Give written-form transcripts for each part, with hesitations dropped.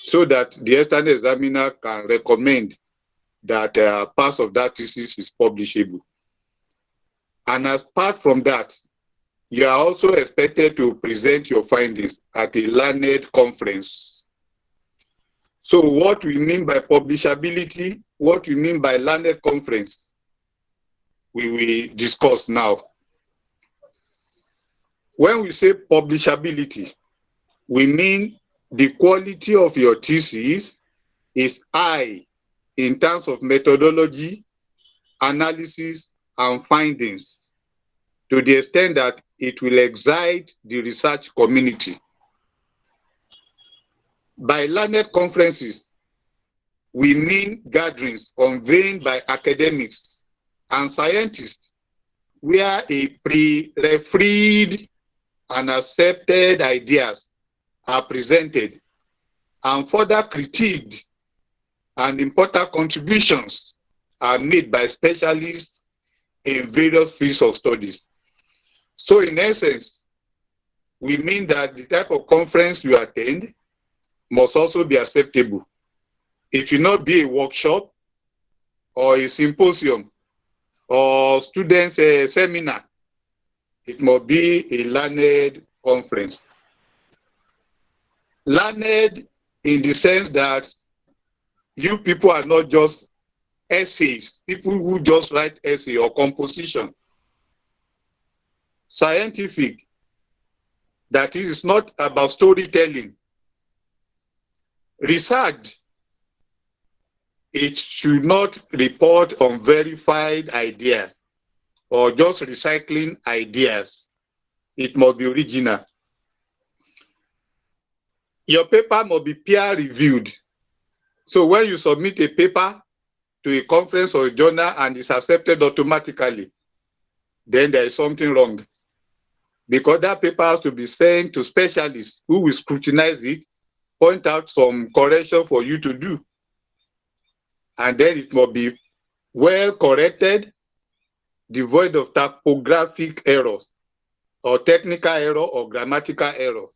so that the external examiner can recommend that parts of that thesis is publishable. And apart from that, you are also expected to present your findings at a learned conference. So what we mean by publishability, what we mean by learned conference, we will discuss now. When we say publishability, we mean the quality of your thesis is high in terms of methodology, analysis, and findings, to the extent that it will excite the research community. By learned conferences, we mean gatherings convened by academics and scientists where a pre-refereed and accepted ideas are presented and further critiqued, and important contributions are made by specialists in various fields of studies. So in essence, we mean that the type of conference you attend must also be acceptable. It should not be a workshop or a symposium or students' seminar. It must be a learned conference. Learned in the sense that you people are not just essays, people who just write essay or composition. Scientific, that it is not about storytelling. Research, it should not report on verified ideas or just recycling ideas. It must be original. Your paper must be peer-reviewed. So when you submit a paper to a conference or a journal and it's accepted automatically, then there is something wrong. Because that paper has to be sent to specialists who will scrutinize it, point out some correction for you to do. And then it must be well corrected, devoid of typographic errors or technical error or grammatical error.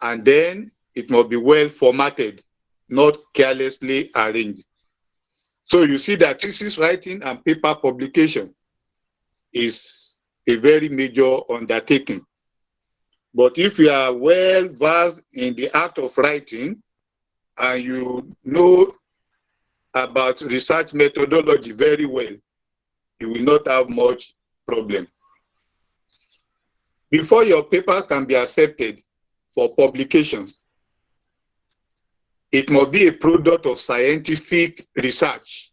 And then it must be well formatted, not carelessly arranged. So you see that thesis writing and paper publication is a very major undertaking. But if you are well versed in the art of writing and you know about research methodology very well, you will not have much problem. Before your paper can be accepted for publications, it must be a product of scientific research.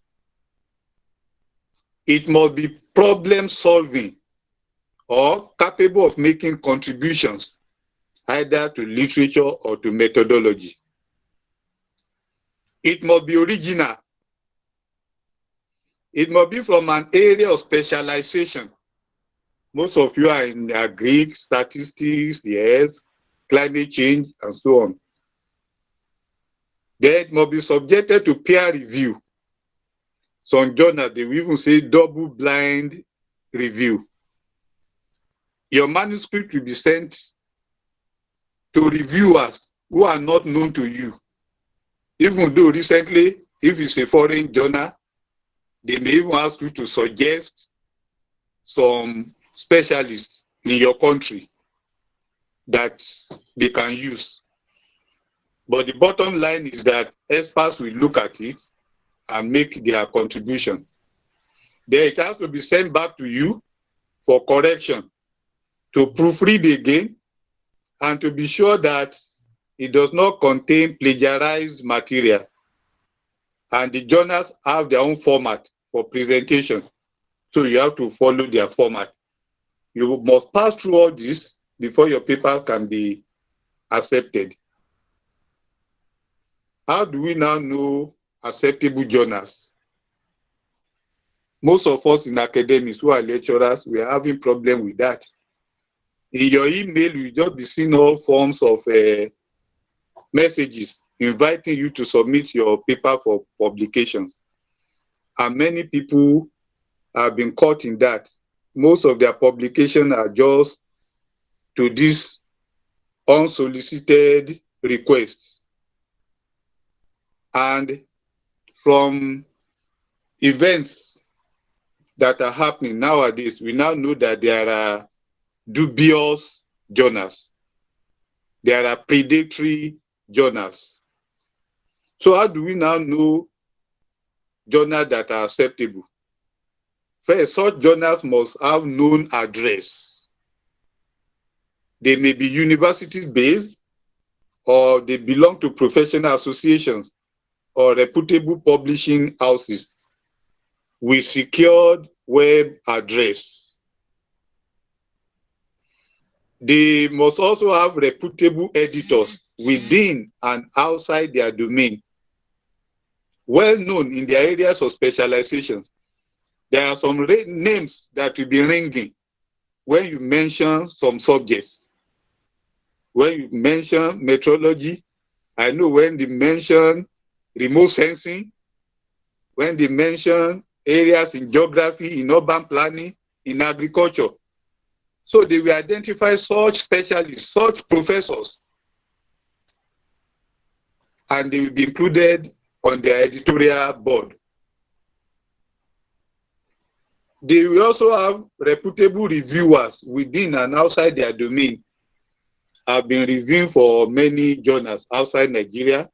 It must be problem solving or capable of making contributions either to literature or to methodology. It must be original. It must be from an area of specialization. Most of you are in Greek, statistics, yes, climate change, and so on. Then it must be subjected to peer review. Some journals, they will even say double-blind review. Your manuscript will be sent to reviewers who are not known to you. Even though recently, if it's a foreign journal, they may even ask you to suggest some specialists in your country that they can use. But the bottom line is that experts will look at it and make their contribution. Then it has to be sent back to you for correction, to proofread again, and to be sure that it does not contain plagiarized material. And the journals have their own format for presentation. So you have to follow their format. You must pass through all this before your paper can be accepted. How do we now know acceptable journals? Most of us in academics who are lecturers, we are having problem with that. In your email, you just be seeing all forms of messages inviting you to submit your paper for publications. And many people have been caught in that. Most of their publications are just to these unsolicited requests. And from events that are happening nowadays, we now know that there are dubious journals. There are predatory journals. So how do we now know journals that are acceptable? First, such journals must have known address. They may be university-based, or they belong to professional associations or reputable publishing houses with secured web address. They must also have reputable editors within and outside their domain, well known in their areas of specializations. There are some names that will be ringing when you mention some subjects. When you mention metrology, I know when they mention remote sensing, when they mention areas in geography, in urban planning, in agriculture. So they will identify such specialists, such professors, and they will be included on their editorial board. They will also have reputable reviewers within and outside their domain. I've been reviewing for many journals outside Nigeria.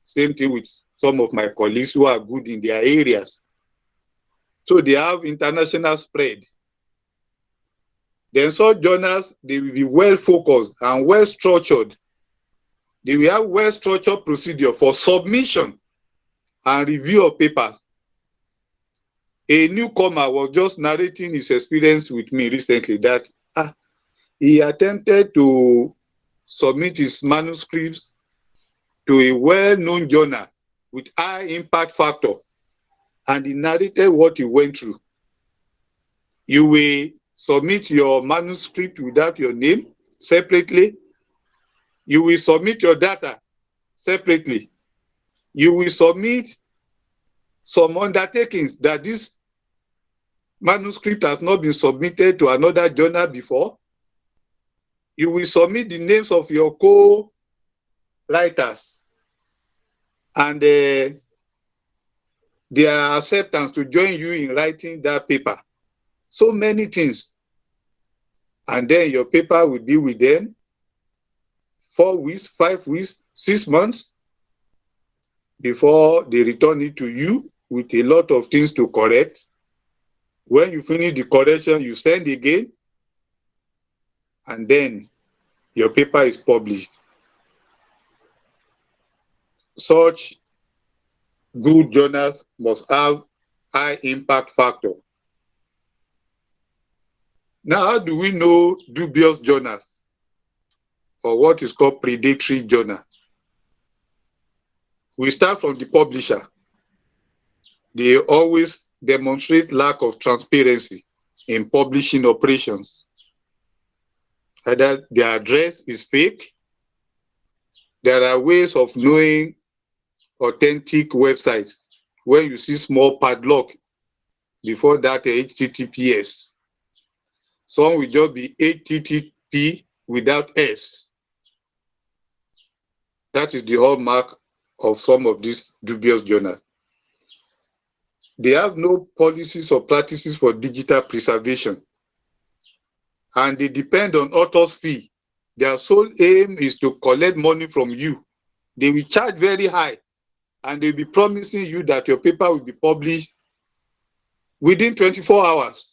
Same thing with some of my colleagues who are good in their areas. So they have international spread. Then such journals, they will be well focused and well structured. They will have well structured procedure for submission and review of papers. A newcomer was just narrating his experience with me recently that he attempted to submit his manuscripts to a well-known journal with high impact factor, and he narrated what he went through. You will submit your manuscript without your name separately. You will submit your data separately. You will submit some undertakings that this manuscript has not been submitted to another journal before. You will submit the names of your co-writers and their acceptance to join you in writing that paper. So many things. And then your paper will be with them 4 weeks, 5 weeks, 6 months before they return it to you with a lot of things to correct. When you finish the correction, you send again, and then your paper is published. Such good journals must have high impact factor. Now, how do we know dubious journals or what is called predatory journal? We start from the publisher. They always demonstrate lack of transparency in publishing operations. Either their address is fake. There are ways of knowing authentic websites when you see small padlock before that HTTPS. Some will just be HTTP without S. That is the hallmark of some of these dubious journals. They have no policies or practices for digital preservation, and they depend on author's fee. Their sole aim is to collect money from you. They will charge very high, and they'll be promising you that your paper will be published within 24 hours.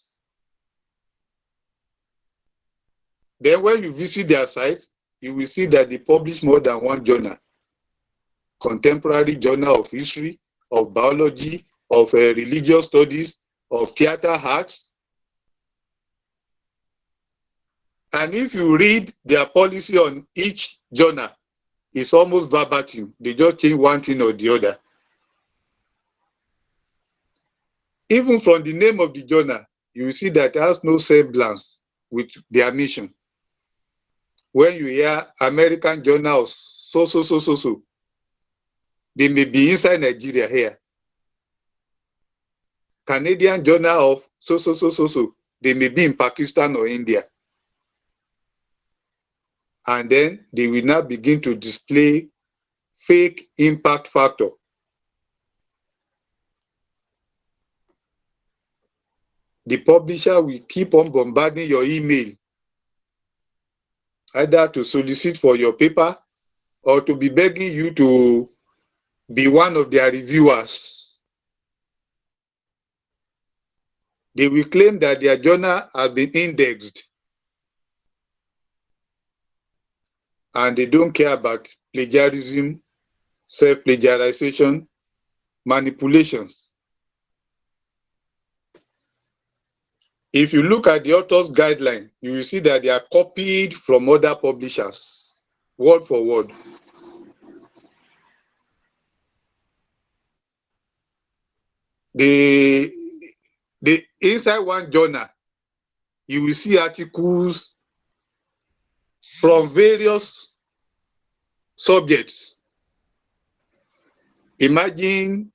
Then when you visit their site, you will see that they publish more than one journal. Contemporary journal of history, of biology, of religious studies, of theater arts. And if you read their policy on each journal, it's almost verbatim. They just change one thing or the other. Even from the name of the journal, you will see that it has no semblance with their mission. When you hear American Journal of so, they may be inside Nigeria here. Canadian Journal of so, they may be in Pakistan or India. And then they will now begin to display fake impact factor. The publisher will keep on bombarding your email, either to solicit for your paper or to be begging you to be one of their reviewers. They will claim that their journal has been indexed and they don't care about plagiarism, self-plagiarization, manipulations. If you look at the author's guideline, you will see that they are copied from other publishers, word for word. The inside one journal, you will see articles from various subjects. Imagine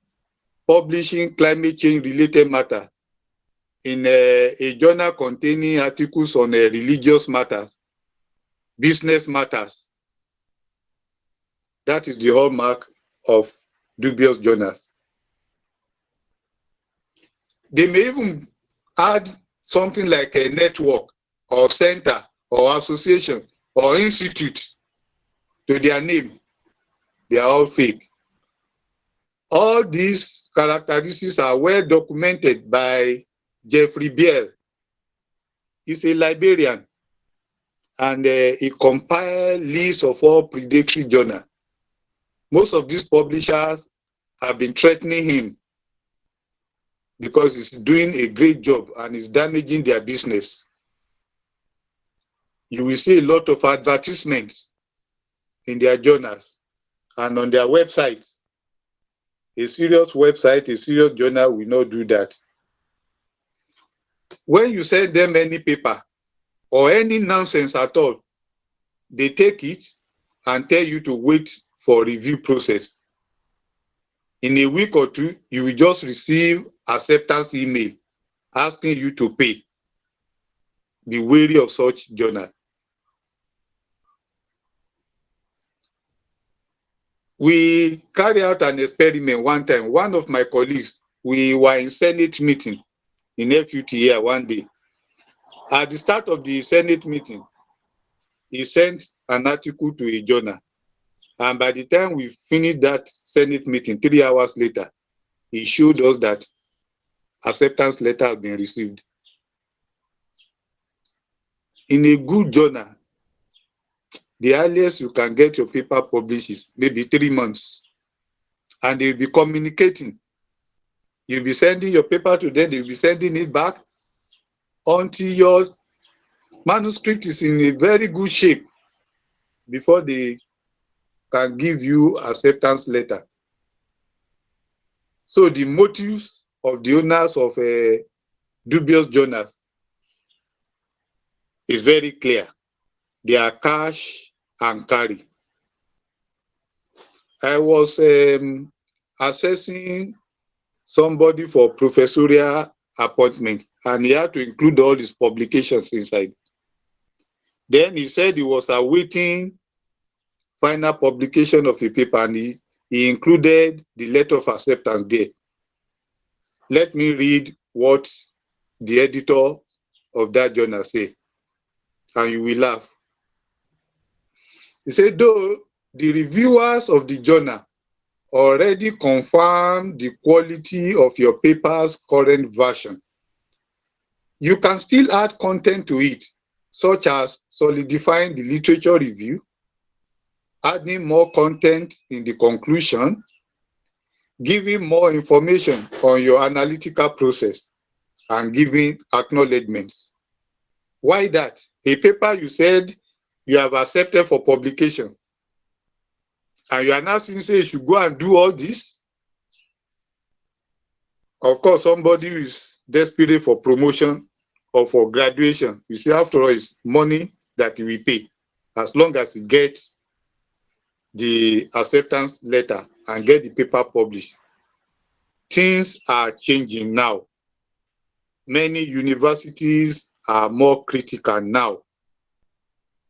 publishing climate change related matter in a journal containing articles on religious matters, business matters. That is the hallmark of dubious journals. They may even add something like a network or center or association or institute to their name. They are all fake. All these characteristics are well documented by Jeffrey Beall. He's a librarian, and he compiled lists of all predatory journals. Most of these publishers have been threatening him because he's doing a great job and is damaging their business. You will see a lot of advertisements in their journals and on their websites. A serious website, a serious journal will not do that. When you send them any paper or any nonsense at all, they take it and tell you to wait for review process. In a week or two, you will just receive acceptance email asking you to pay. Be wary of such journal. We carried out an experiment one time. One of my colleagues, we were in Senate meeting in FUT here one day. At the start of the Senate meeting, he sent an article to a journal. And by the time we finished that Senate meeting, 3 hours later, he showed us that acceptance letter has been received. In a good journal, the earliest you can get your paper published is maybe 3 months. And they'll be communicating. You'll be sending your paper to them, they'll be sending it back until your manuscript is in a very good shape before they can give you acceptance letter. So the motives of the owners of dubious journals is very clear. They are cash and carry. I was assessing somebody for professorial appointment, and he had to include all his publications inside. Then he said he was awaiting final publication of a paper, and he included the letter of acceptance there. Let me read what the editor of that journal said, and you will laugh. He said, though the reviewers of the journal already confirmed the quality of your paper's current version, you can still add content to it, such as solidifying the literature review, adding more content in the conclusion, giving more information on your analytical process, and giving acknowledgements. Why that? A paper you said you have accepted for publication, and you are now saying you should go and do all this? Of course, somebody who is desperate for promotion or for graduation, you see, after all, it's money that you will pay as long as you get the acceptance letter and get the paper published. Things are changing now. Many universities are more critical now.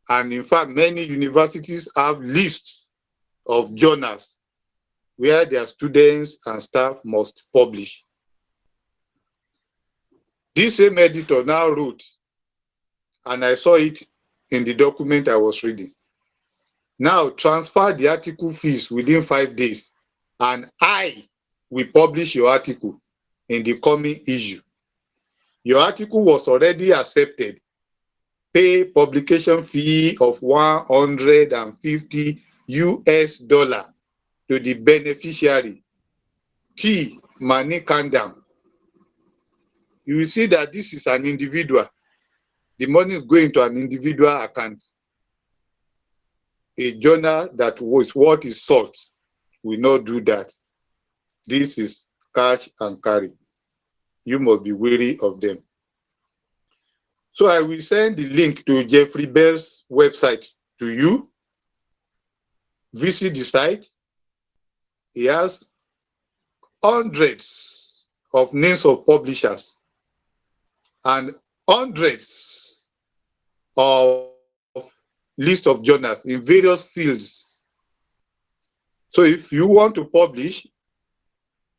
And in fact, many universities have lists of journals where their students and staff must publish. This same editor now wrote, and I saw it in the document I was reading. Now transfer the article fees within 5 days, and I will publish your article in the coming issue. Your article was already accepted. Pay publication fee of $150 to the beneficiary, T. Manikandam. You will see that this is an individual. The money is going to an individual account. A journal that was what is sought will not do that. This is cash and carry. You must be wary of them. So I will send the link to Jeffrey Bell's website to you. Visit the site. He has hundreds of names of publishers and hundreds of list of journals in various fields. So if you want to publish,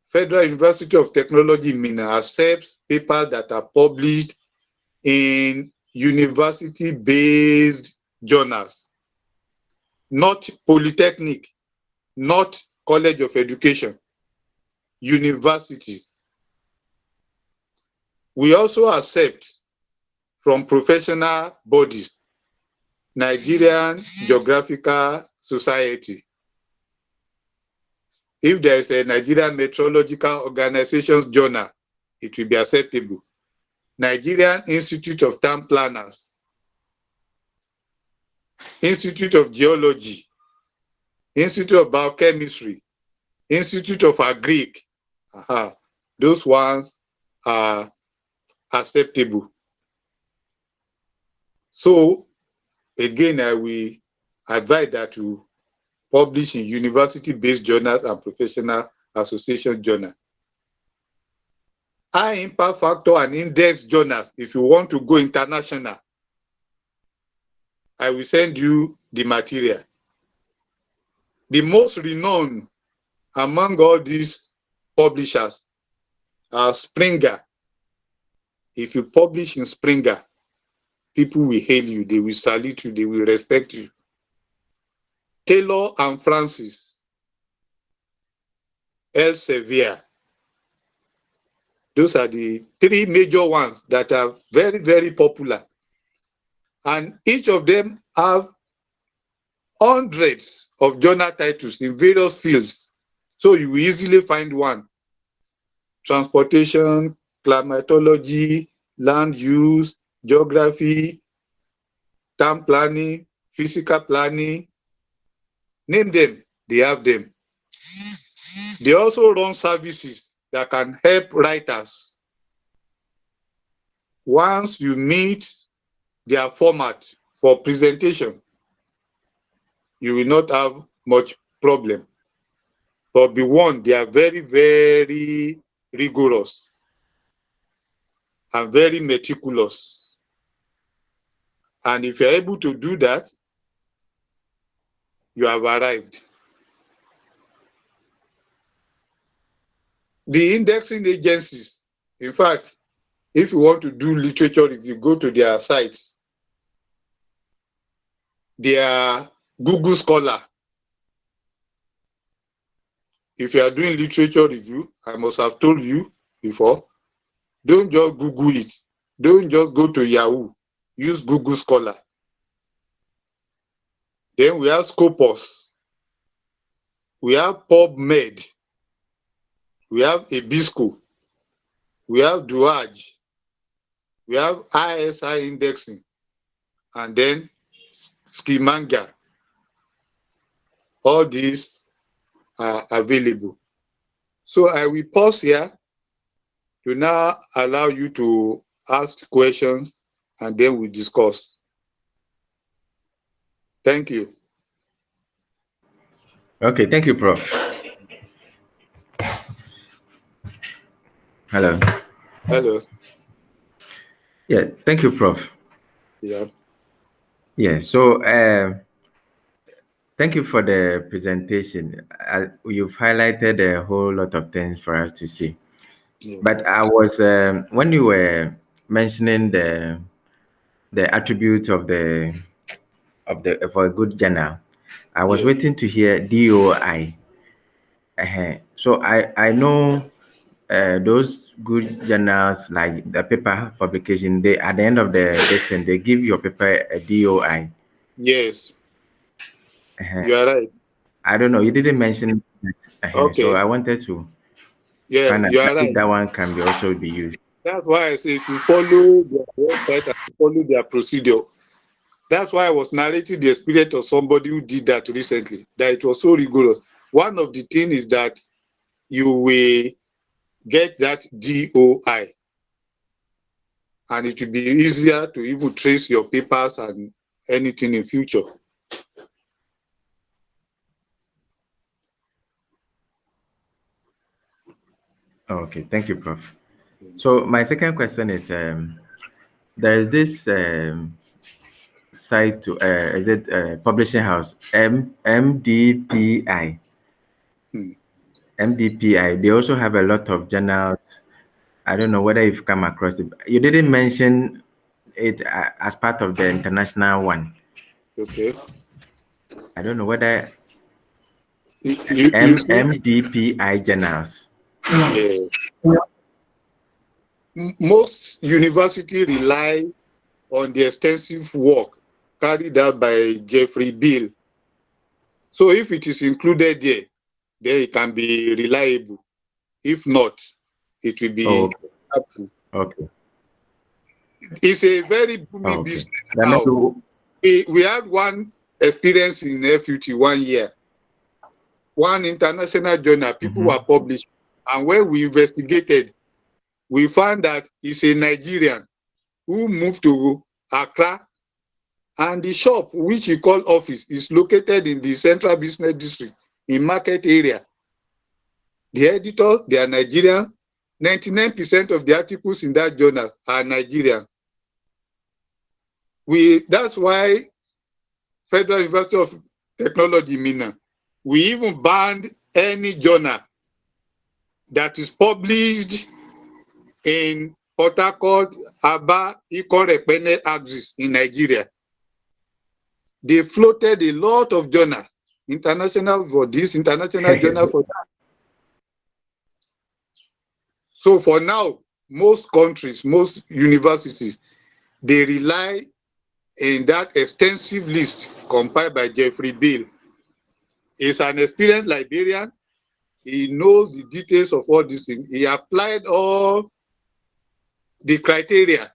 Federal University of Technology Mina accepts papers that are published in university-based journals, not polytechnic, not college of education, universities. We also accept from professional bodies, Nigerian Geographical Society. If there is a Nigerian Meteorological Organization's journal, it will be acceptable. Nigerian Institute of Town Planners, Institute of Geology, Institute of Biochemistry, Institute of Agric. Those ones are acceptable. So again, I will advise that you publish in university-based journals and professional association journals. High impact factor and index journals, if you want to go international, I will send you the material. The most renowned among all these publishers are Springer. If you publish in Springer, people will hail you, they will salute you, they will respect you. Taylor and Francis, Elsevier. Those are the three major ones that are very, very popular. And each of them have hundreds of journal titles in various fields. So you will easily find one. Transportation, climatology, land use, geography, town planning, physical planning. Name them, they have them. They also run services that can help writers. Once you meet their format for presentation, you will not have much problem. But be warned, they are very, very rigorous and very meticulous. And if you're able to do that, you have arrived. The indexing agencies, in fact, if you want to do literature, if you go to their sites, they are Google Scholar. If you are doing literature review, I must have told you before, don't just Google it. Don't just go to Yahoo. Use Google Scholar. Then we have Scopus. We have PubMed. We have Ebisco. We have Duage. We have ISI indexing. And then Skimanga. All these are available. So I will pause here to now allow you to ask questions and then we discuss. Thank you. Okay, thank you, Prof. Hello. Hello. Yeah, thank you, Prof. Yeah. Yeah, so Thank you for the presentation. You've highlighted a whole lot of things for us to see. Yes. But I was when you were mentioning the attributes of the for a good journal, I was Yes. waiting to hear DOI. So I know those good journals like the paper publication. They at the end of the testing they give your paper a DOI. Yes. Uh-huh. You are right. I don't know. You didn't mention that. So Okay. I wanted to Yeah, find out you are if right. that one can be also be used. That's why I say if you follow their website and follow their procedure, that's why I was narrating the experience of somebody who did that recently, that it was so rigorous. One of the things is that you will get that DOI, and it will be easier to even trace your papers and anything in future. Okay, thank you, Prof. So my second question is there is this site to is it publishing house MDPI. Hmm. MDPI. They also have a lot of journals. I don't know whether you've come across it. You didn't mention it as part of the international one. Okay. I don't know whether You see, MDPI journals. yeah, most universities rely on the extensive work carried out by Jeffrey Bill. So if it is included there, then it can be reliable. If not, it will Oh, be helpful. okay. It's a very booming Okay. business That means now. We had one experience in FUT 1 year. One international journal, people were published. And when we investigated, we found that it's a Nigerian who moved to Accra. And the shop, which he called office, is located in the Central Business District in Market area. The editor, they are Nigerian. 99% of the articles in that journal are Nigerian. That's why Federal University of Technology, Minna, we even banned any journal that is published in Port Harcourt, Aba, Ikore-Pene axis in Nigeria. They floated a lot of journals, international for this, international journal for that. So for now, most countries, most universities, they rely in that extensive list compiled by Jeffrey Bill. He's an experienced librarian. He knows the details of all these things. He applied all the criteria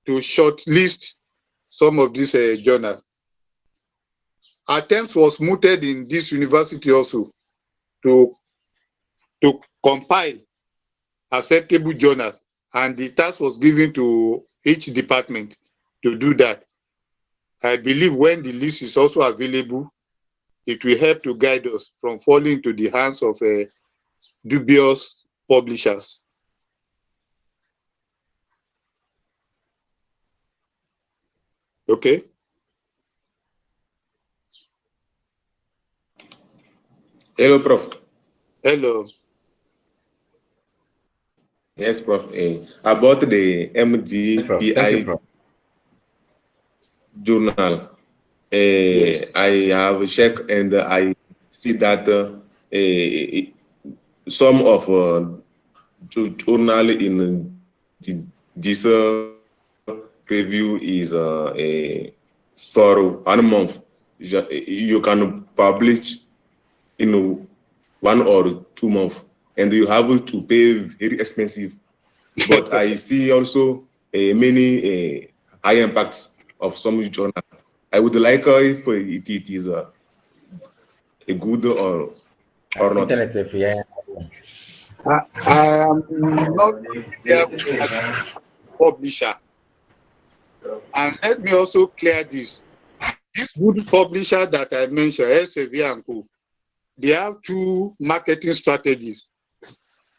to shortlist some of these journals. Attempts was mooted in this university also to compile acceptable journals, and the task was given to each department to do that. I believe when the list is also available, it will help to guide us from falling into the hands of dubious publishers. Okay. Hello, Prof. Hello. Yes, Prof. About the Yes, Prof. Thank you, MDPI Prof. journal, Yes. I have checked and I see that some of journal in this review is for 1 month. You can publish in 1 or 2 months, and you have to pay very expensive. But I see also many high impacts of some journal. I would like if it is a good or not. Internet, yeah. I am not familiar with that publisher. And let me also clear this. This good publisher that I mentioned, Elsevier and Co., they have two marketing strategies.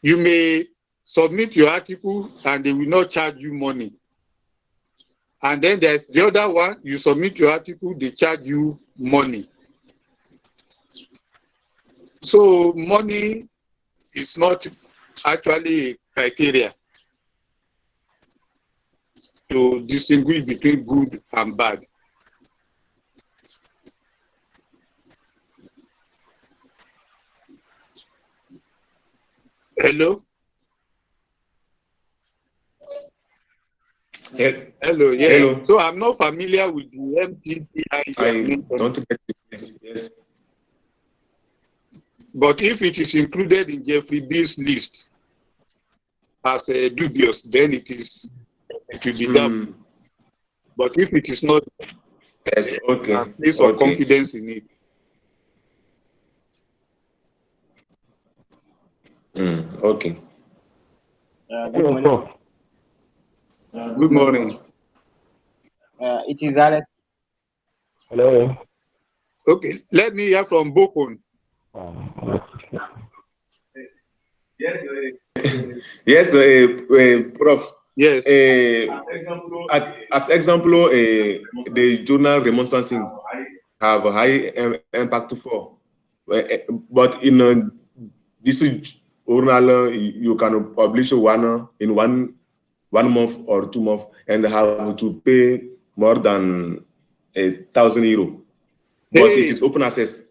You may submit your article and they will not charge you money. And then there's the other one, you submit your article, they charge you money. So money is not actually a criteria to distinguish between good and bad. Hello? Hello, yeah. Hello. So I'm not familiar with the MPTI. I don't get this. Yes. But if it is included in Jeffrey B's list as a dubious, then it will be doubtful. But if it is not, yes, okay. Place some confidence in it. Okay. Good morning. Good morning. It is Alex. Hello. Okay, let me hear from Bokon. Yes, Prof. Yes. As example, the journal remonstrancing have a high impact for, but in this journal you can publish one in one month or 2 months and have to pay more than €1,000. But it is open access.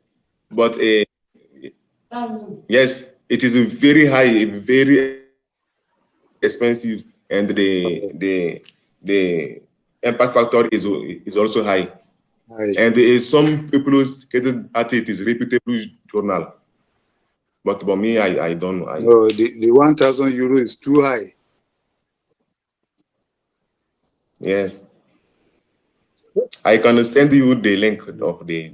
But yes, it is very high, very expensive, and the impact factor is also high. And some people stated that it is reputable journal. But for me, I don't know. No, the €1,000 is too high. Yes. I can send you the link of the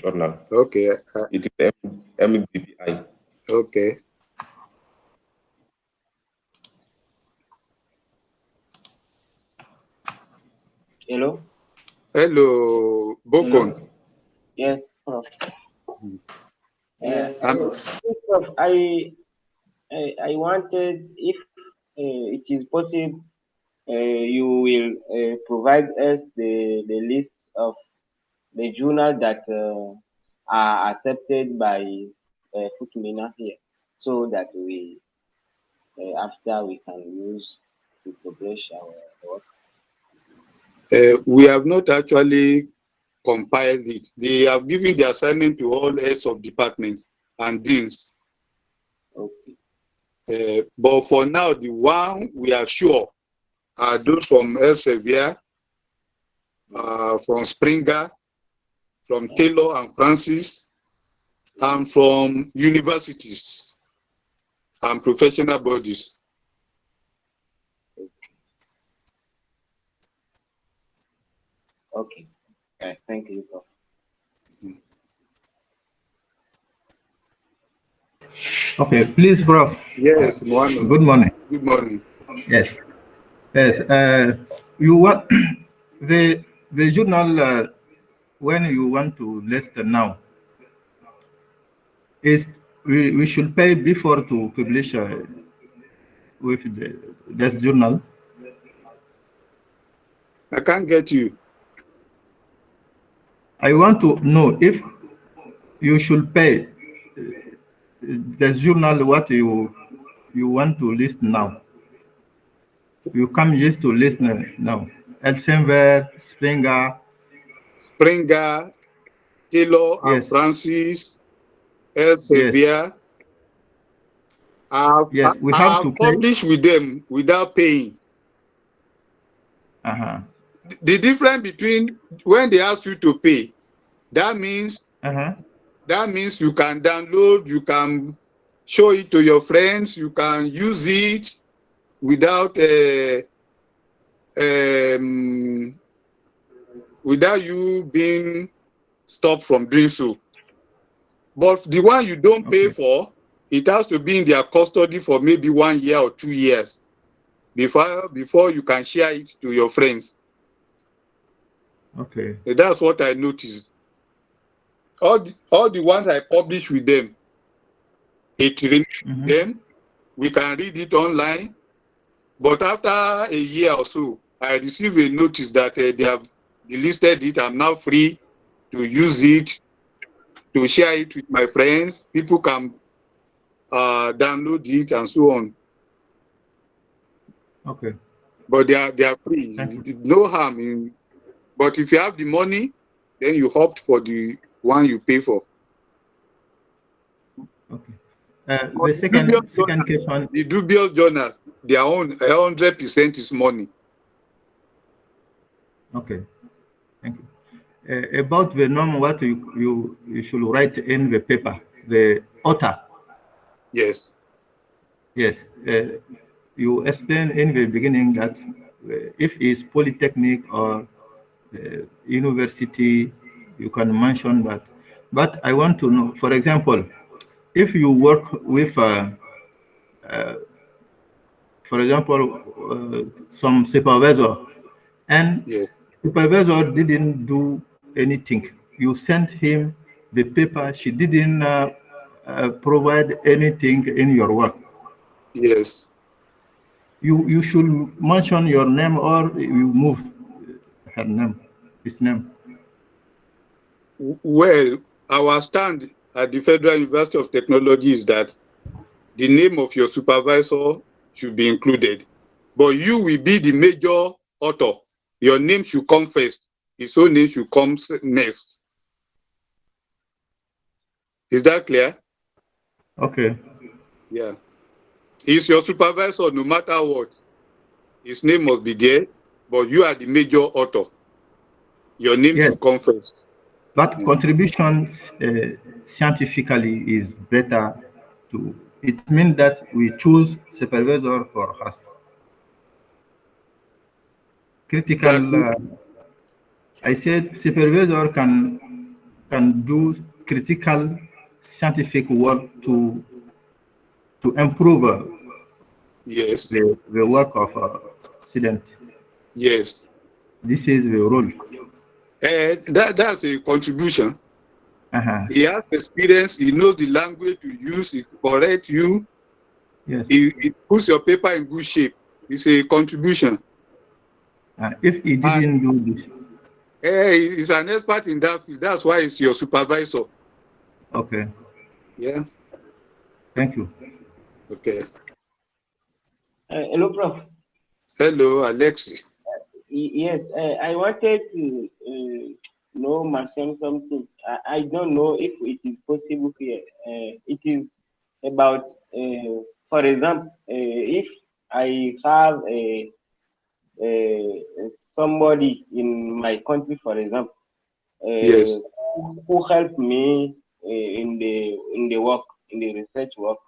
journal. Okay. It is MDPI. Okay. Hello. Hello, Bokon. Yes, Prof. Yes. Prof, I wanted, if it is possible, you will provide us the list of the journals that are accepted by Futumina here, so that we after we can use to publish our work. We have not actually compiled it. They have given the assignment to all heads of departments and deans. Okay. But for now, the one we are sure are those from Elsevier, from Springer, from Taylor and Francis, and from universities and professional bodies. Okay. Thank you, Prof. Okay, please, Prof. Yes, morning. Good morning. Good morning. Yes. Yes. You want the journal when you want to list now is we should pay before to publish with this journal. I can't get you. I want to know if you should pay the journal what you want to list now. You come just to list now. Elsevier, Springer, Taylor and yes. Francis, Elsevier. Yes, we I have have to published with them without paying. The difference between when they ask you to pay, that means you can download, you can show it to your friends, you can use it without without you being stopped from doing so. But the one you don't pay for, it has to be in their custody for maybe 1 year or 2 years before you can share it to your friends. Okay. That's what I noticed. All the ones I publish with them, it remains with them. We can read it online. But after a year or so, I receive a notice that they have delisted it. I'm now free to use it to share it with my friends. People can download it and so on. Okay. But they are free. No harm in. But if you have the money, then you opt for the one you pay for. Okay. The second question. The dubious journal, their own 100% is money. Okay. Thank you. About the norm, what you should write in the paper, the author. Yes. Yes. You explained in the beginning that if it's polytechnic or university, you can mention that. But I want to know, for example, if you work with, for example, some supervisor, and yes. supervisor didn't do anything. You sent him the paper. She didn't provide anything in your work. Yes. You should mention your name, or you move her name, his name. Well, our stand at the Federal University of Technology is that the name of your supervisor should be included, but you will be the major author. Your name should come first. His own name should come next. Is that clear? Okay. Yeah. He's your supervisor no matter what. His name must be there, but you are the major author. Your name should come first. But contributions scientifically is better to. It means that we choose supervisor for us. Critical. I said supervisor can do critical scientific work to improve yes. the work of a student. Yes. This is the role. That's a contribution. He has experience. He knows the language to use. He corrects you. Yes. He puts your paper in good shape. It's a contribution. If he didn't do this, he's an expert in that field. That's why he's your supervisor. Okay. Yeah. Thank you. Okay. Hello, Prof. Hello, Alexi. Yes, I wanted to know myself something. I don't know if it is possible here. It is about, for example, if I have somebody in my country, for example, yes, who helped me in the work, in the research work,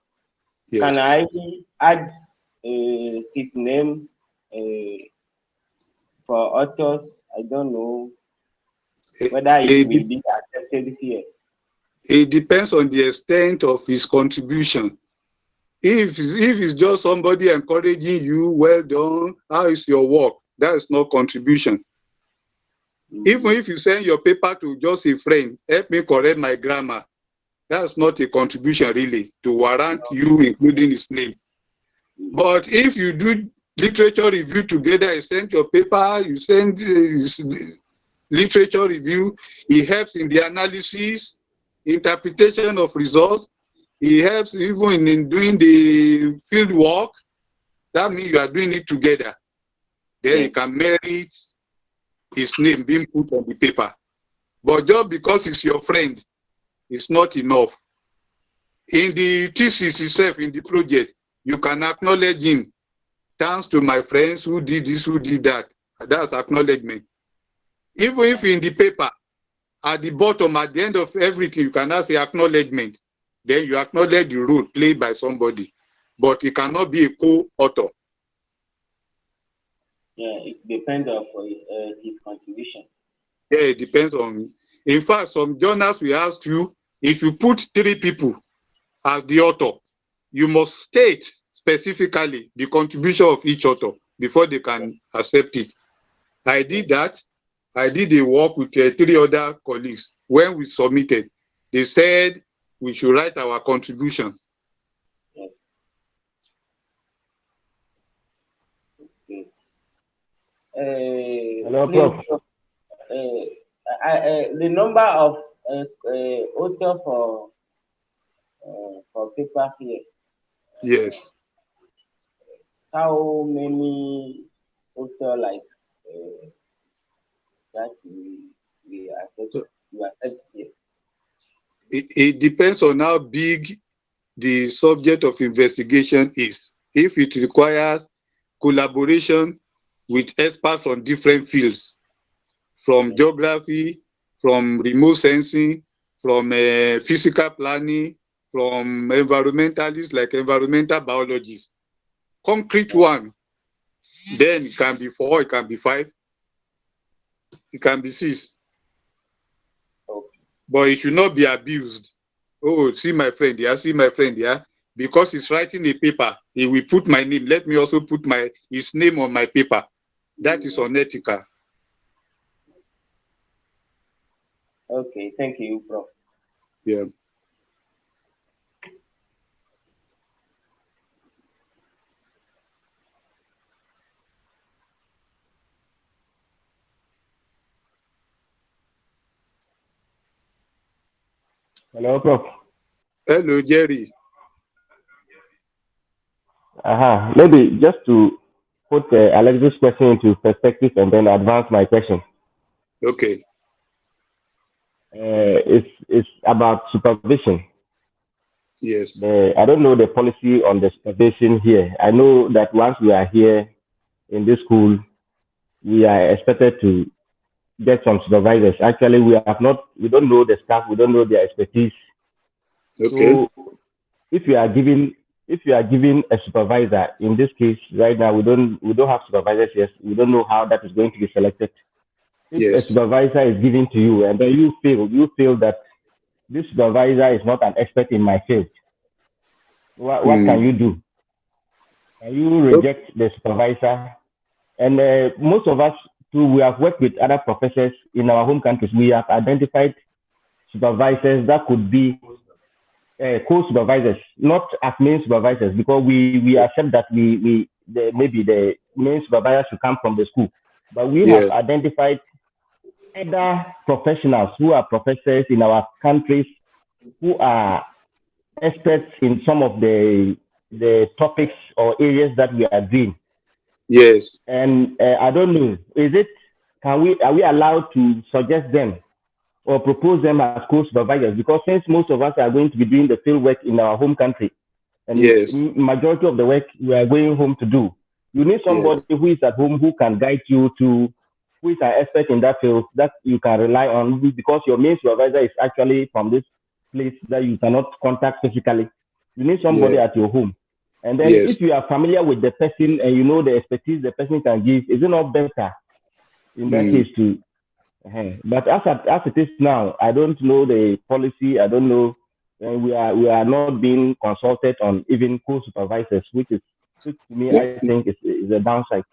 yes. Can I add his name for authors? I don't know whether it will be accepted here. It depends on the extent of his contribution. If it's just somebody encouraging you, well done, how is your work? That is not contribution. Even if you send your paper to just a friend, help me correct my grammar, that's not a contribution really to warrant you including his name. But if you do literature review together, you send your paper, you send literature review, he helps in the analysis, interpretation of results, he helps even in doing the field work, that means you are doing it together. Then you can merit his name being put on the paper. But just because he's your friend, it's not enough. In the thesis itself, in the project, you can acknowledge him. Thanks to my friends who did this, who did that. That's acknowledgement. Even if in the paper, at the bottom, at the end of everything, you cannot say acknowledgement. Then you acknowledge the role played by somebody. But it cannot be a co-author. Yeah, it depends on his contribution. Yeah, it depends on. In fact, some journals will ask you, if you put 3 people as the author, you must state specifically the contribution of each author before they can accept it. I did that. I did a work with 3 other colleagues. When we submitted, they said we should write our contribution. Hello, Prof. The number of author for paper here. Yes. How many author like that we accept here? It depends on how big the subject of investigation is. If it requires collaboration with experts from different fields, from geography, from remote sensing, from physical planning, from environmentalists like environmental biologists, concrete one, then it can be 4, it can be 5, it can be 6. But it should not be abused. Oh, see my friend here, see my friend here. Because he's writing a paper, he will put my name. Let me also put his name on my paper. That is unethical. Okay, thank you, Prof. Yeah. Hello, Prof. Hello, Jerry. Maybe just to put Alex's question into perspective and then advance my question. Okay. It's about supervision. Yes. I don't know the policy on the supervision here. I know that once we are here in this school, we are expected to get some supervisors. Actually, we don't know the staff, we don't know their expertise. Okay. So if you are given a supervisor, in this case right now we don't have supervisors. Yes, we don't know how that is going to be selected. If a supervisor is given to you and then you feel that this supervisor is not an expert in my field, what can you do? Can you reject the supervisor? And most of us too, we have worked with other professors in our home countries. We have identified supervisors that could be co-supervisors, not as main supervisors, because we accept that maybe the main supervisor should come from the school. But we have identified other professionals who are professors in our countries who are experts in some of the topics or areas that we are doing. Yes. And I don't know, are we allowed to suggest them or propose them as co-supervisors? Because since most of us are going to be doing the field work in our home country, and majority of the work we are going home to do, you need somebody who is at home who can guide you to, who is an expert in that field that you can rely on, because your main supervisor is actually from this place that you cannot contact physically. You need somebody at your home. And then if you are familiar with the person and you know the expertise the person can give, is it not better in that case to? But as it is now, I don't know the policy. I don't know. We are not being consulted on even co-supervisors, which to me I think is a downside.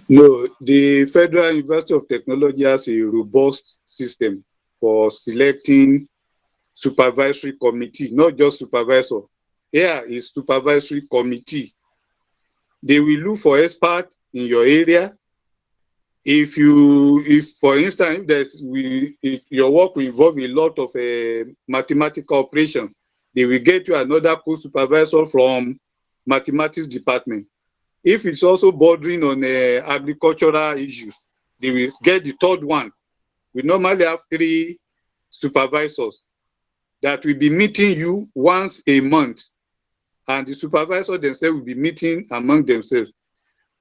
No, the Federal University of Technology has a robust system for selecting supervisory committee, not just supervisor. Here is supervisory committee. They will look for experts in your area. If for instance, your work will involve a lot of mathematical operation, they will get you another co-supervisor from mathematics department. If it's also bordering on agricultural issues, they will get the third one. We normally have 3 supervisors that will be meeting you once a month, and the supervisor themselves will be meeting among themselves.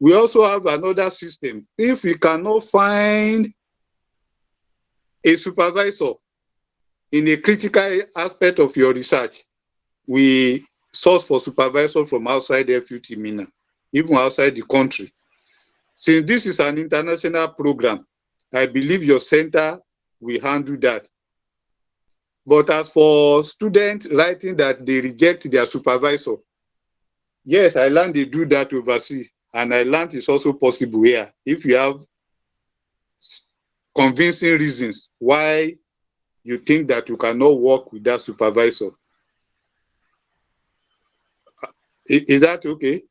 We also have another system. If we cannot find a supervisor in a critical aspect of your research, we source for supervisor from outside FUT Mina, even outside the country. Since this is an international program, I believe your center will handle that. But as for students writing that they reject their supervisor, yes, I learned they do that overseas, and I learned it's also possible here if you have convincing reasons why you think that you cannot work with that supervisor. Is that okay?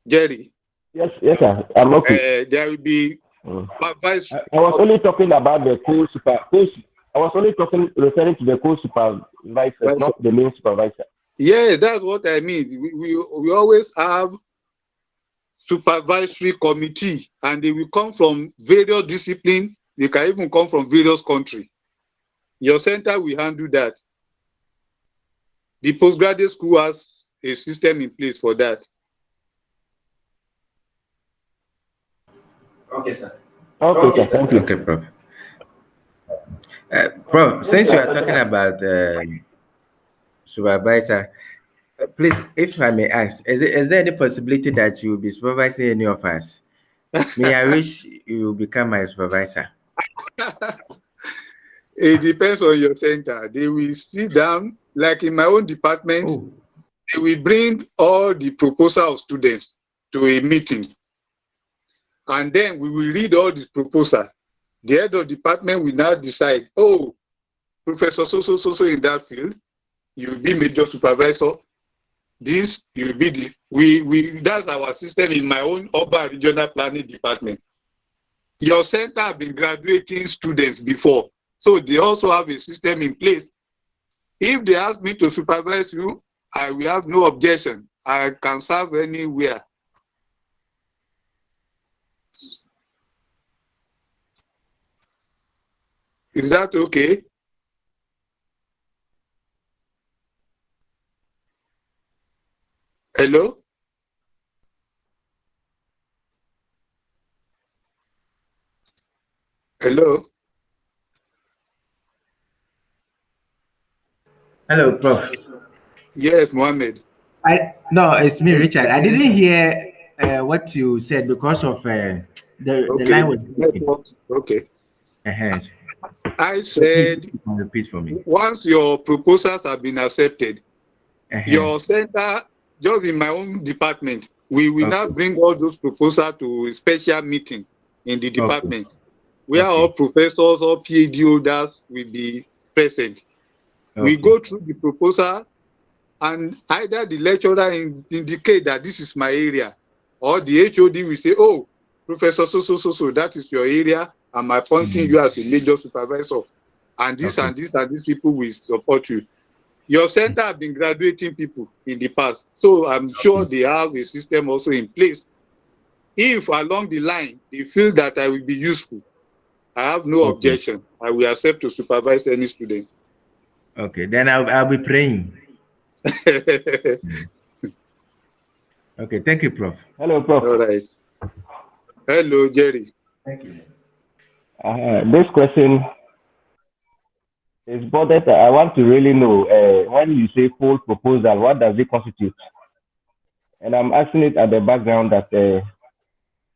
Jerry? Yes, sir. I'm okay. There will be supervisory. I was only talking about the I was only referring to the co-supervisors, not the main supervisor. Yeah, that's what I mean. We always have supervisory committee, and they will come from various disciplines. They can even come from various countries. Your center will handle that. The postgraduate school has a system in place for that. Okay, sir. Okay, sir. Thank you. Okay, Prof. Prof, since you are talking about supervisor, please, if I may ask, is there any possibility that you will be supervising any of us? May I wish you become my supervisor? It depends on your center. They will sit down, like in my own department, they will bring all the proposal of students to a meeting. And then we will read all the proposal. The head of department will now decide, oh, Professor so in that field, you will be major supervisor. This, you will be the, that's our system in my own urban regional planning department. Your center have been graduating students before, so they also have a system in place. If they ask me to supervise you, I will have no objection. I can serve anywhere. Is that okay? Hello? Hello? Hello, Prof. Yes, Mohammed. No, it's me, Richard. I didn't hear what you said because of the line was breaking. Okay. I So said, please repeat for me. Once your proposals have been accepted, your center, just in my own department, we will now bring all those proposals to a special meeting in the department, where all professors or Ph.D. holders will be present. We go through the proposal, and either the lecturer indicate that this is my area, or the HOD will say, oh, Professor so, that is your area, I'm appointing you as a major supervisor, and this and this and these people will support you. Your center have been graduating people in the past, so I'm sure they have a system also in place. If along the line they feel that I will be useful, I have no objection. I will accept to supervise any student. Okay, then I'll be praying. Okay, thank you, Prof. Hello, Prof. All right. Hello, Jerry. Thank you. This question is bothered. I want to really know, when you say full proposal, what does it constitute? And I'm asking it at the background that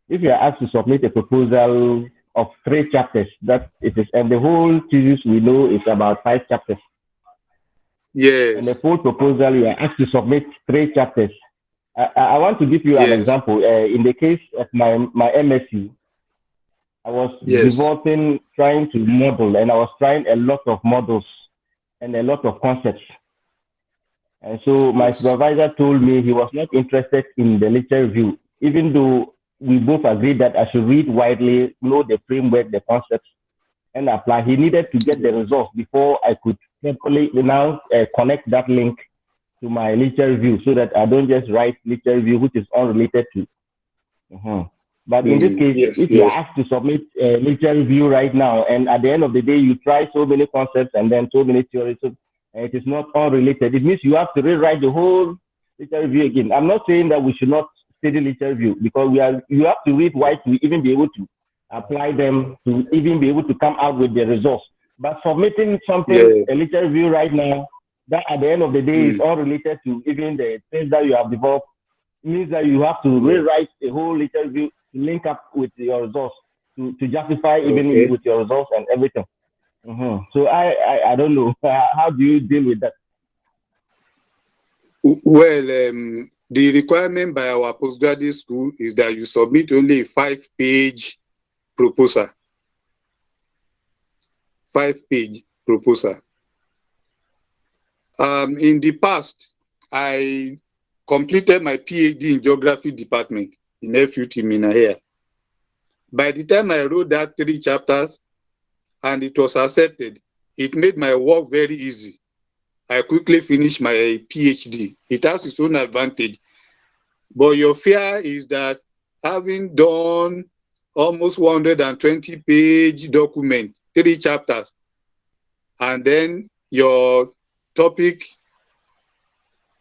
if you are asked to submit a proposal of 3 chapters, that it is, and the whole thesis we know is about 5 chapters. Yes. And the full proposal, you are asked to submit 3 chapters. I want to give you an example. In the case of my MSc, I was devoting, trying to model, and I was trying a lot of models and a lot of concepts. And so my supervisor told me he was not interested in the literature review, even though we both agreed that I should read widely, know the framework, the concepts, and apply. He needed to get the results before I could now connect that link to my literature review, so that I don't just write literature review which is unrelated to. But in this case, if you are asked to submit a literature review right now, and at the end of the day you try so many concepts and then so many theories, so it is not unrelated, it means you have to rewrite the whole literature review again. I'm not saying that we should not study literature review, because you have to read wide to even be able to apply them, to even be able to come out with the results. But submitting something, a literature review right now, that at the end of the day is unrelated to even the things that you have developed, means that you have to rewrite the whole literature review to link up with your results, to justify even with your results and everything. So I don't know. How do you deal with that? Well, the requirement by our postgraduate school is that you submit only a 5-page proposal. 5-page proposal. In the past, I completed my Ph.D. in geography department in FUT Minahia. By the time I wrote that 3 chapters and it was accepted, it made my work very easy. I quickly finished my PhD. It has its own advantage. But your fear is that having done almost 120-page document, 3 chapters, and then your topic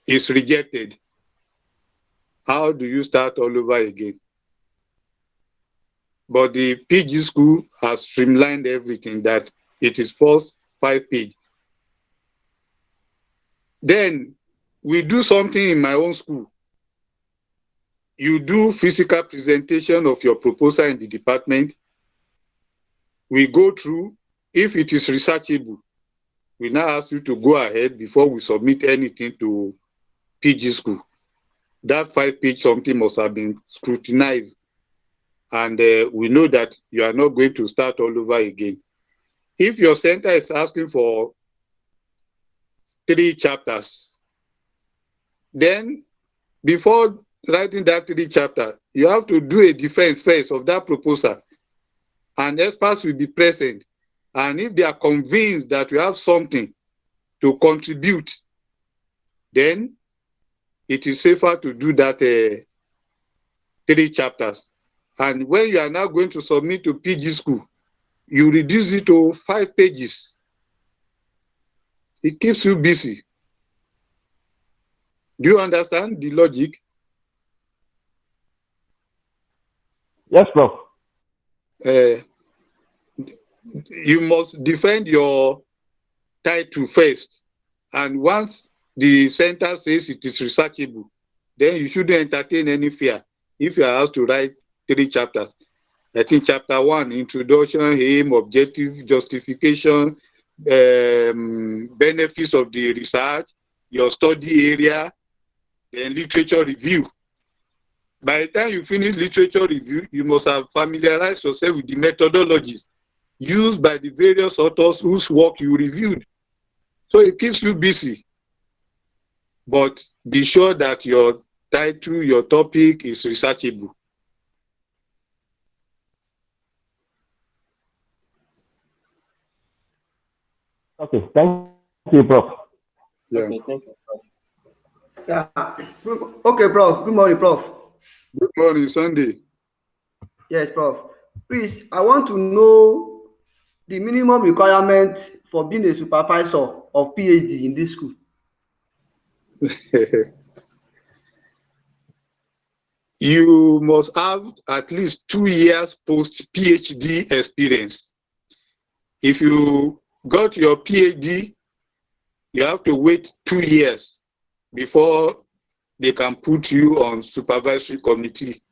is rejected, how do you start all over again? But the PG school has streamlined everything, that it is first 5 pages. Then we do something in my own school. You do physical presentation of your proposal in the department. We go through. If it is researchable, we now ask you to go ahead before we submit anything to PG school. That 5-page something must have been scrutinized. And we know that you are not going to start all over again. If your center is asking for 3 chapters, then before writing that 3 chapters, you have to do a defense first of that proposal. And experts will be present. And if they are convinced that you have something to contribute, then it is safer to do that 3 chapters. And when you are now going to submit to PG school, you reduce it to 5 pages. It keeps you busy. Do you understand the logic? Yes, Prof. You must defend your title first. And once the center says it is researchable, then you shouldn't entertain any fear if you are asked to write 3 chapters. I think chapter 1, introduction, aim, objective, justification, benefits of the research, your study area, then literature review. By the time you finish literature review, you must have familiarized yourself with the methodologies used by the various authors whose work you reviewed. So it keeps you busy. But be sure that your title, your topic is researchable. Okay, thank you, Prof. Yeah. Okay, thank you, Prof. Yeah. Okay, Prof. Good morning, Prof. Good morning, Sunday. Yes, Prof. Please, I want to know the minimum requirement for being a supervisor of PhD in this school. You must have at least 2 years post-PhD experience. If you got your PhD, you have to wait 2 years before they can put you on supervisory committee.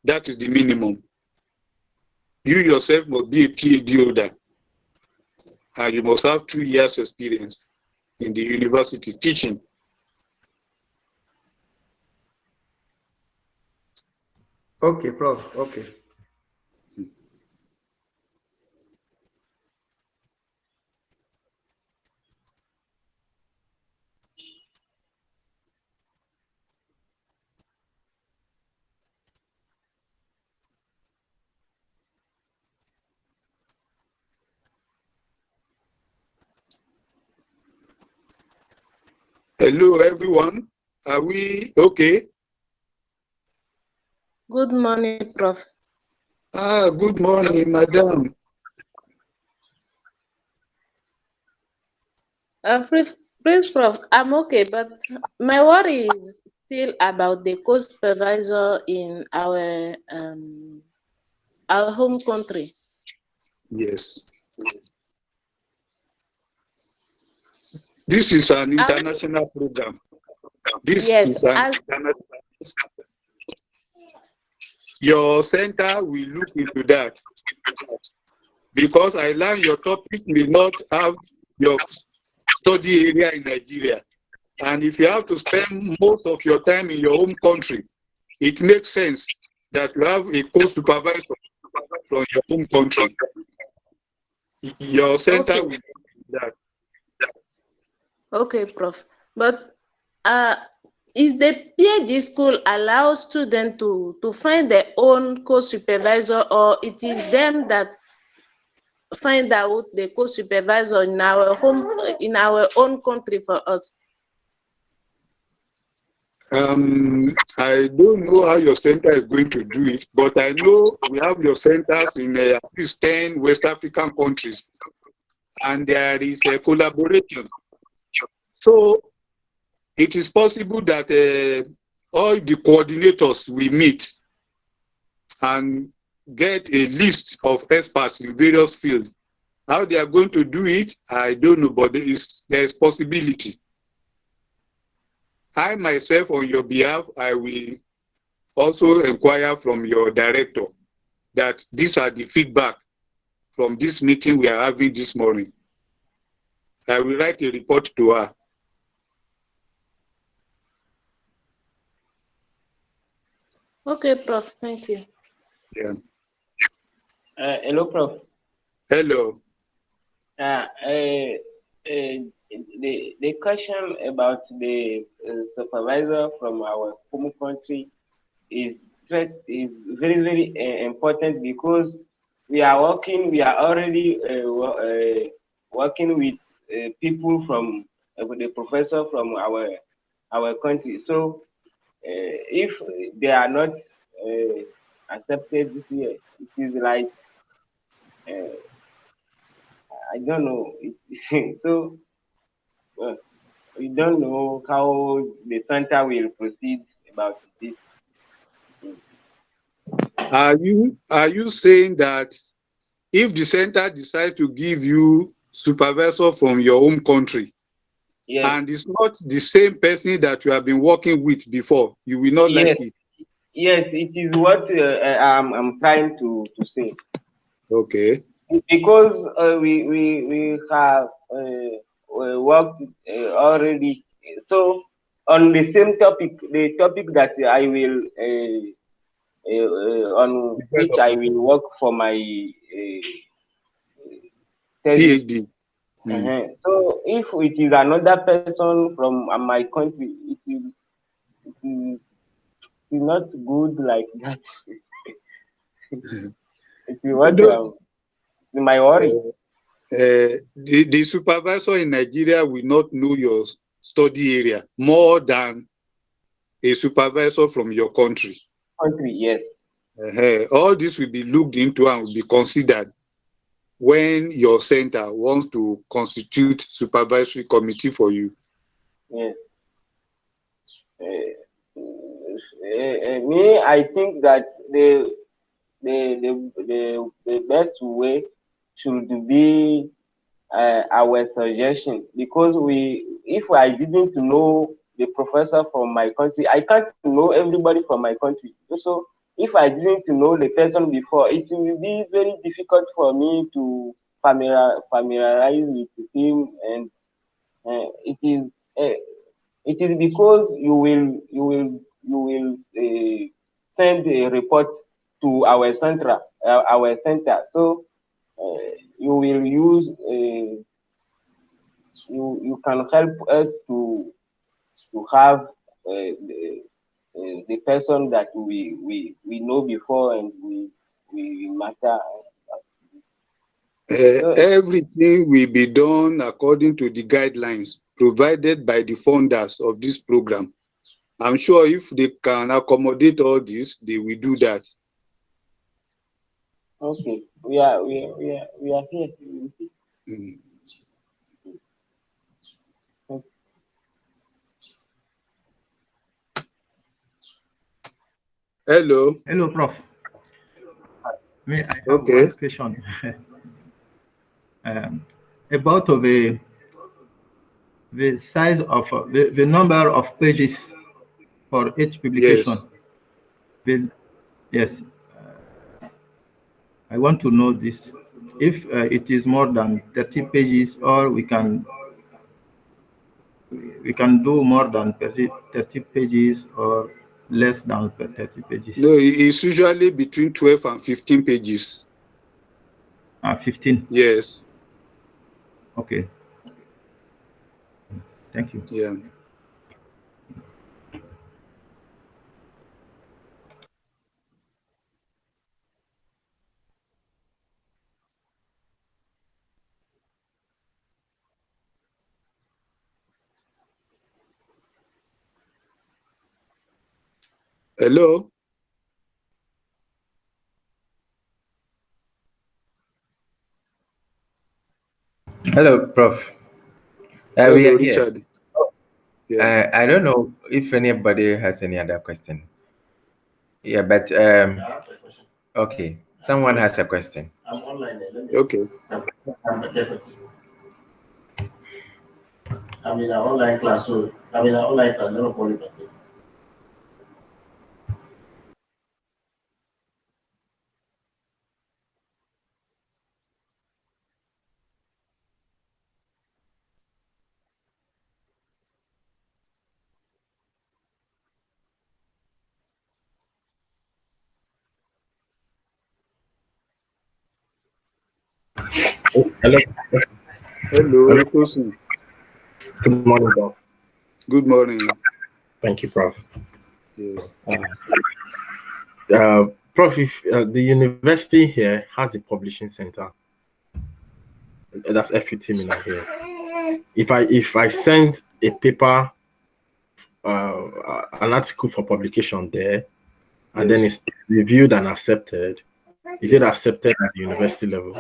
That is the minimum. You yourself must be a PhD holder, and you must have 2 years experience in the university teaching. Okay, Prof. Okay. Hello, everyone. Are we okay? Good morning, Prof. Good morning, madam. Please, Prof, I'm okay, but my worry is still about the co-supervisor in our home country. Yes. This is an international program. Your center will look into that, because I learned your topic may not have your study area in Nigeria. And if you have to spend most of your time in your home country, it makes sense that you have a co-supervisor from your home country. Your center will do that. Okay, Prof. But is the PhD school allow students to find their own co-supervisor, or it is them that find out the co-supervisor in our own country for us? I don't know how your center is going to do it, but I know we have your centers in at least 10 West African countries, and there is a collaboration. So it is possible that all the coordinators we meet and get a list of experts in various fields. How they are going to do it, I don't know, but there is possibility. I myself, on your behalf, I will also inquire from your director that these are the feedback from this meeting we are having this morning. I will write a report to her. Okay, Prof. Thank you. Yeah. Hello, Prof. Hello. The question about the supervisor from our home country is very, very important, because we are already working with people from the professor from our country. So if they are not accepted this year, it is like I don't know. So we don't know how the center will proceed about this. Are you saying that if the center decides to give you supervisor from your home country, yes, and it's not the same person that you have been working with before, you will not, yes, like it? Yes, it is what I'm trying to say. Okay. Because we have worked already. So on the same topic, the topic that I will on which I will work for my PhD. So if it is another person from my country, it is not good like that. It is what my worry. The supervisor in Nigeria will not know your study area more than a supervisor from your country. Yes. All this will be looked into and will be considered when your center wants to constitute supervisory committee for you. Yes. Me, I think that the best way should be our suggestion, because if I didn't know the professor from my country, I can't know everybody from my country. So if I didn't know the person before, it will be very difficult for me to familiarize with him, and it is because you will send a report to our center. So you will use you can help us to have the person that we know before, and we matter. Everything will be done according to the guidelines provided by the funders of this program. I'm sure if they can accommodate all this, they will do that. Okay, we are here. Hello. Hello, Prof. May I have one question about the size of the number of pages for each publication? Yes. I want to know this. If it is more than 30 pages, or we can do more than 30 pages, or less than 30 pages. No, it's usually between 12 and 15 pages. 15? Yes. Okay. Thank you. Yeah. Hello? Hello, Prof. Hello, We are here. Richard. Yeah. I don't know if anybody has any other question. Yeah, but okay. Someone has a question. I'm online. Okay. I'm in an online class, so I'm in an online class. Don't call it. Hello. Hello, Tosin. Good morning, Prof. Good morning. Thank you, Prof. Yes. Prof, if the university here has a publishing center, that's FUT Mina here. If I send a paper, an article for publication there, and then it's reviewed and accepted, is it accepted at the university level?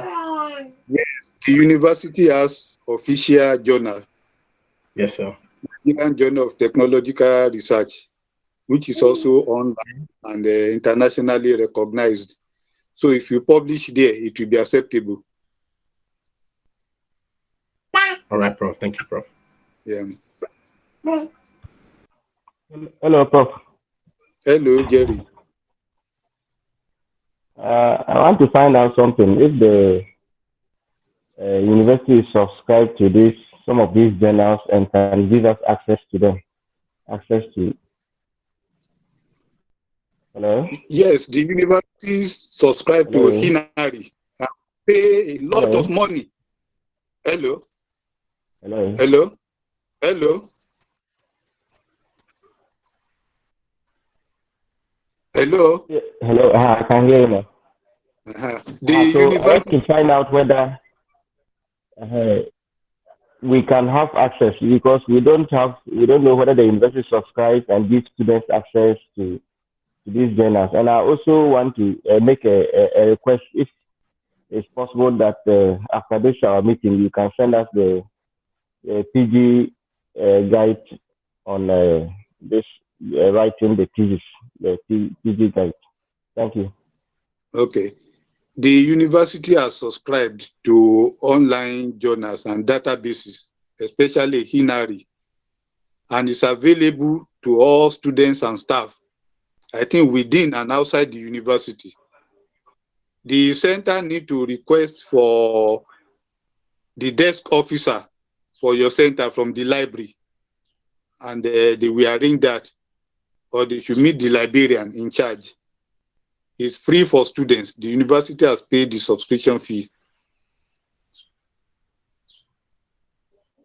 Yes, the university has official journal. Yes, sir. Nigerian Journal of Technological Research, which is also online and internationally recognized. So if you publish there, it will be acceptable. All right, Prof. Thank you, Prof. Yeah. Hello, Prof. Hello, Jerry. I want to find out something. If the university is subscribed to some of these journals and can give us access to them, Hello? Yes, the universities subscribe to Hinari and pay a lot of money. Hello? Hello? Hello? Hello? Hello? Yeah, hello, I can hear you now. So I want to find out whether we can have access, because we don't know whether the university subscribes and gives students access to these journals. And I also want to make a request, if it's possible, that after this our meeting, you can send us the PG guide on this writing the thesis, the PG guide. Thank you. Okay. The university has subscribed to online journals and databases, especially Hinari, and is available to all students and staff, I think within and outside the university. The center need to request for the desk officer for your center from the library, and they will arrange that, or they should meet the librarian in charge. It's free for students. The university has paid the subscription fees.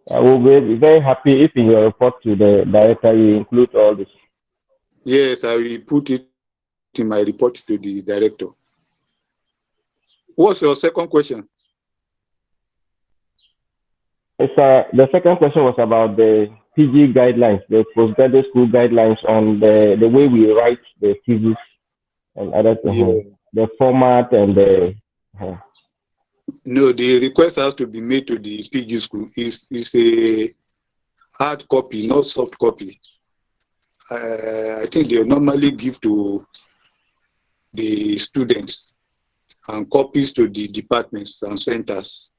I will be very happy if in your report to the director you include all this. Yes, I will put it in my report to the director. What's your second question? The second question was about the PG guidelines, the postgraduate school guidelines on the way we write the thesis and other things, the format and the. No, the request has to be made to the PG school. It's a hard copy, not soft copy. I think they normally give to the students and copies to the departments and centers.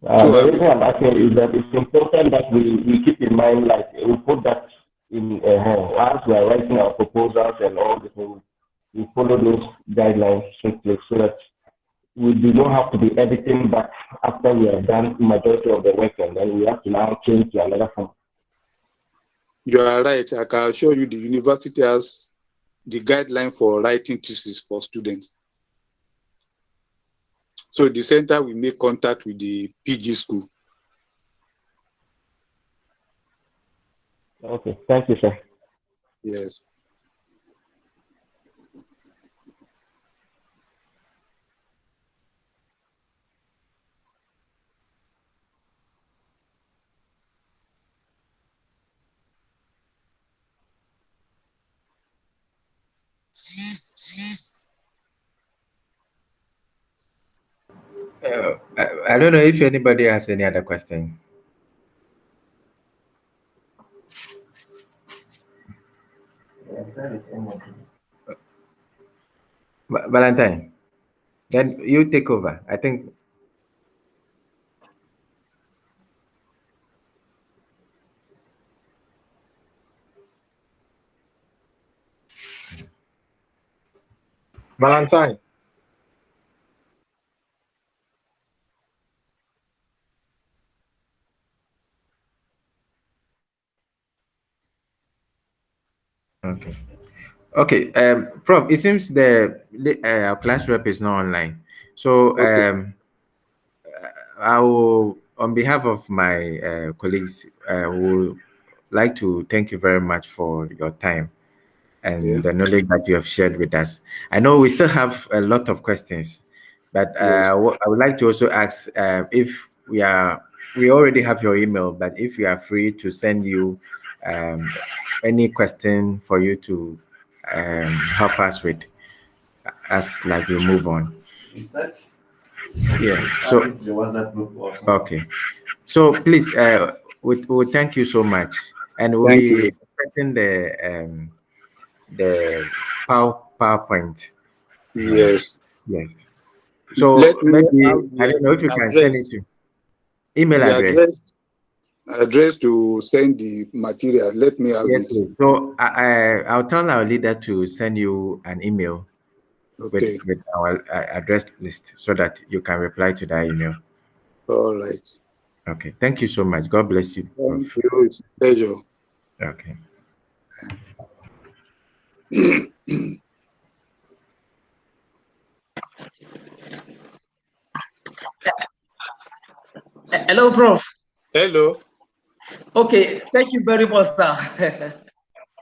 The reason I'm asking is that it's important that we keep in mind, like we put that in as we are writing our proposals and all the things, we follow those guidelines strictly so that we do not have to be editing back after we have done majority of the work, and then we have to now change to another form. You are right. I can assure you the university has the guideline for writing thesis for students. So the center will make contact with the PG school. Okay, thank you, sir. Yes. I don't know if anybody has any other question. Valentine, then you take over. I think. Valentine. Okay. Okay, Prof, it seems our class rep is not online. So I will, on behalf of my colleagues, would like to thank you very much for your time and the knowledge that you have shared with us. I know we still have a lot of questions, but what I would like to also ask if we already have your email, but if you are free to send you any question for you to help us with as like we move on. Yeah. So okay. So please, we thank you so much, and we'll be expecting the PowerPoint. Yes. Yes. So maybe I don't know if you can send it to email address. Address to send the material. Let me have it. Please. So I'll tell our leader to send you an email with our address list so that you can reply to that email. All right. Okay. Thank you so much. God bless you. Thank you. It's a pleasure. Okay. Hello, Prof. Hello. Okay, thank you very much, sir.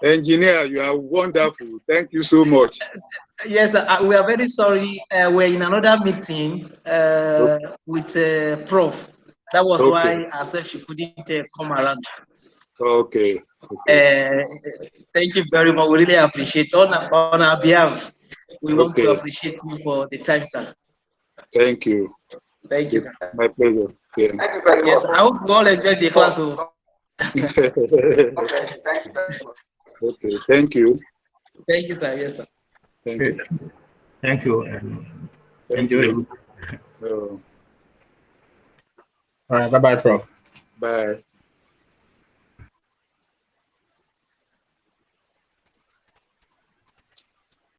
Engineer, you are wonderful. Thank you so much. Yes, we are very sorry. We're in another meeting with Prof. That was why I said she couldn't come around. Okay. Thank you very much. We really appreciate on our behalf. We want to appreciate you for the time, sir. Thank you. Thank you, sir. My pleasure. Yeah. Yes, I hope you all enjoyed the class. Okay. Thank you. Thank you, sir. Yes, sir. Thank you. Thank you. Enjoy. All right. Bye-bye, Prof. Bye.